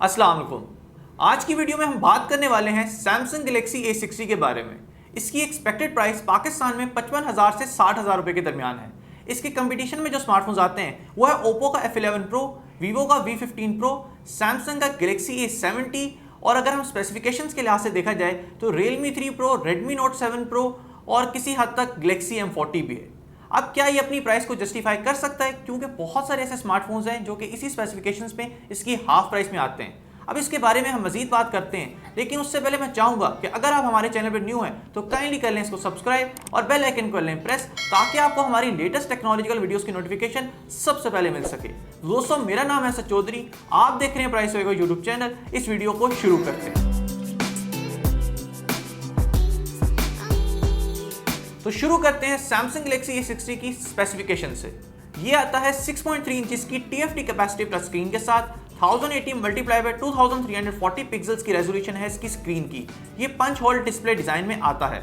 अस्सलाम वालेकुम। आज की वीडियो में हम बात करने वाले हैं सैमसंग गैलेक्सी A60 के बारे में। इसकी एक्सपेक्टेड प्राइस पाकिस्तान में 55,000 से 60,000 रुपए के दरमियान है। इसके कंपटीशन में जो स्मार्टफोन्स आते हैं वो है ओप्पो का F11 Pro, वीवो का V15 Pro, सैमसंग का गैलेक्सी A70 और अगर हम स्पेसिफिकेशंस के लिहाज से देखा जाए तो Realme 3 Pro, Redmi Note 7 Pro और किसी हद तक गैलेक्सी M40 भी है। अब क्या ये अपनी प्राइस को जस्टिफाई कर सकता है, क्योंकि बहुत सारे ऐसे स्मार्टफोन्स हैं जो कि इसी स्पेसिफिकेशंस में इसकी हाफ प्राइस में आते हैं। अब इसके बारे में हम मजीद बात करते हैं, लेकिन उससे पहले मैं चाहूंगा कि अगर आप हमारे चैनल पर न्यू हैं तो काइंडली कर लें इसको सब्सक्राइब और बेल आइकन कर लें प्रेस, ताकि आपको हमारी लेटेस्ट टेक्नोलॉजिकल वीडियोस की नोटिफिकेशन सबसे पहले मिल सके। दोस्तों, मेरा नाम है सच चौधरी, आप देख रहे हैं प्राइस वेगो यूट्यूब चैनल। इस वीडियो को शुरू करते हैं। तो शुरू करते हैं सैमसंग गैलेक्सी A60 की स्पेसिफिकेशन से। ये आता है 6.3 इंच की TFT कैपेसिटी टच स्क्रीन के साथ। 1080 मल्टीप्लाई बाय 2340 पिक्सल्स की रेजोल्यूशन है इसकी स्क्रीन की। ये पंच होल डिस्प्ले डिजाइन में आता है।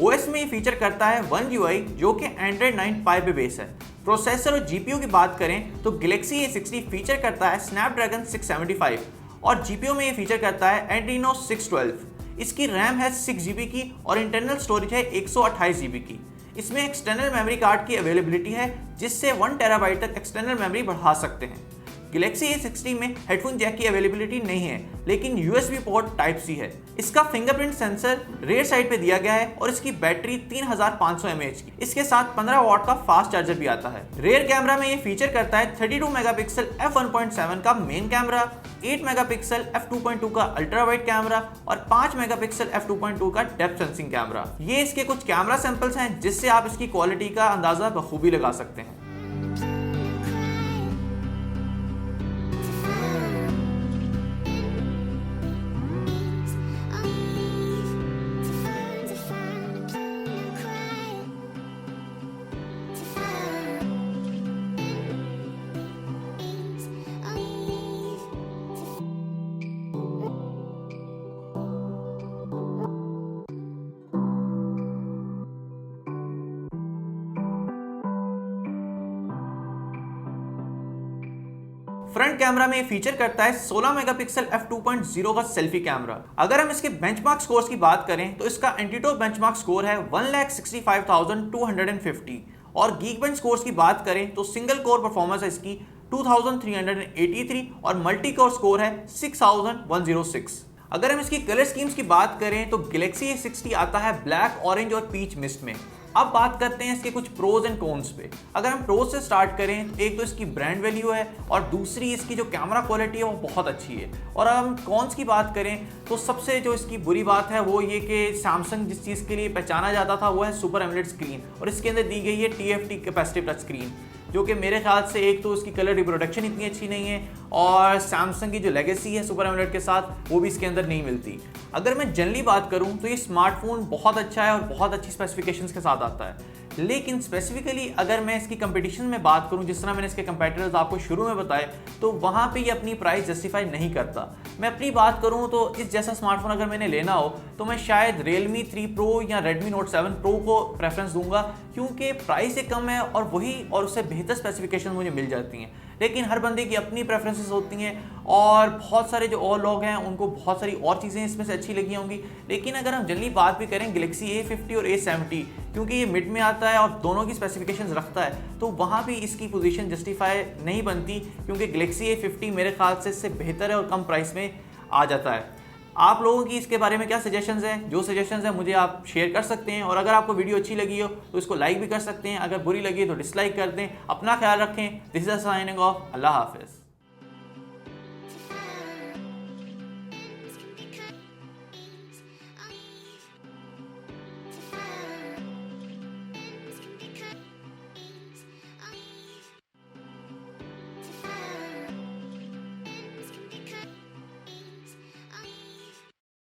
OS में ये फीचर करता है One UI जो कि Android 9 Pie पे बेस है। प्रोसेसर और GPU की बात करें तो गैलेक्सी A60 फीचर करता है Snapdragon 675 और GPU में ये फीचर करता है Adreno 612। इसकी रैम है 6GB की और इंटरनल स्टोरेज है 128GB की। इसमें एक्सटर्नल मेमोरी कार्ड की अवेलेबिलिटी है, जिससे 1 TB तक एक्सटर्नल मेमोरी बढ़ा सकते हैं। गैलेक्सी A60 में हेडफोन जैक की अवेलेबिलिटी नहीं है, लेकिन USB पोर्ट Type-C है। इसका फिंगरप्रिंट सेंसर रेयर साइड पे दिया गया है और इसकी बैटरी 3500 mAh की। इसके साथ 15 वाट का फास्ट चार्जर भी आता है। रेयर कैमरा में ये फीचर करता है 32 मेगापिक्सल f1.7 का मेन कैमरा, 8 मेगापिक्सल f2.2 का अल्ट्रा वाइड कैमरा और 5 मेगापिक्सल f2.2 का डेप्थ सेंसिंग कैमरा। ये इसके कुछ कैमरा सैंपल्स हैं जिससे आप इसकी क्वालिटी का अंदाजा बखूबी लगा सकते हैं। फ्रंट कैमरा में फीचर करता है 16 मेगापिक्सल f2.0 का सेल्फी कैमरा। अगर हम इसके बेंचमार्क स्कोर्स की बात करें तो इसका एंटीटो बेंचमार्क स्कोर है 1,65,250 और गीकबेंच स्कोर्स की बात करें तो सिंगल कोर परफॉर्मेंस है इसकी 2383 और मल्टी कोर स्कोर है 6106। अगर हम इसकी कलर स्कीम्स की बात करें तो गैलेक्सी A60 आता है ब्लैक, ऑरेंज और पीच मिस्ट में। अब बात करते हैं इसके कुछ प्रोज एंड कॉन्स पे। अगर हम प्रोज से स्टार्ट करें तो एक तो इसकी ब्रांड वैल्यू है और दूसरी इसकी जो कैमरा क्वालिटी है वो बहुत अच्छी है। और अगर हम कॉन्स की बात करें तो सबसे जो इसकी बुरी बात है वो ये कि सैमसंग जिस चीज़ के लिए पहचाना जाता था वो है सुपर एमोलेड स्क्रीन, और इसके अंदर दी गई है TFT कैपेसिटी टच स्क्रीन, जो कि मेरे ख्याल से एक तो उसकी कलर रिप्रोडक्शन इतनी अच्छी नहीं है और सैमसंग की जो लेगेसी है सुपर एमोलेड के साथ वो भी इसके अंदर नहीं मिलती। अगर मैं जनरली बात करूं तो ये स्मार्टफोन बहुत अच्छा है और बहुत अच्छी स्पेसिफिकेशंस के साथ आता है, लेकिन स्पेसिफिकली अगर मैं इसकी कंपटीशन में बात करूं, जिस तरह मैंने इसके कंपेटिटर्स आपको शुरू में बताए, तो वहां पे ये अपनी प्राइस जस्टिफाई नहीं करता। मैं अपनी बात करूं तो इस जैसा स्मार्टफोन अगर मैंने लेना हो तो मैं शायद Realme 3 Pro या Redmi Note 7 Pro को प्रेफरेंस दूंगा, क्योंकि प्राइस से कम है और उससे बेहतर स्पेसिफिकेशन मुझे मिल जाती हैं। लेकिन हर बंदे की अपनी प्रेफरेंसेस होती हैं और बहुत सारे जो और लोग हैं उनको बहुत सारी और चीज़ें इसमें से अच्छी लगी होंगी। लेकिन अगर हम जनरली बात भी करें गैलेक्सी A50 और A70, क्योंकि ये मिड में आता है और दोनों की स्पेसिफिकेशंस रखता है, तो वहाँ भी इसकी पोजीशन जस्टिफाई नहीं बनती, क्योंकि गैलेक्सी A50 मेरे ख्याल से इससे बेहतर है और कम प्राइस में आ जाता है। आप लोगों की इसके बारे में क्या सजेशंस हैं? जो सजेशंस हैं मुझे आप शेयर कर सकते हैं, और अगर आपको वीडियो अच्छी लगी हो तो इसको लाइक भी कर सकते हैं, अगर बुरी लगी तो डिसलाइक कर दें। अपना ख्याल रखें। This is signing off. अल्लाह हाफिज़।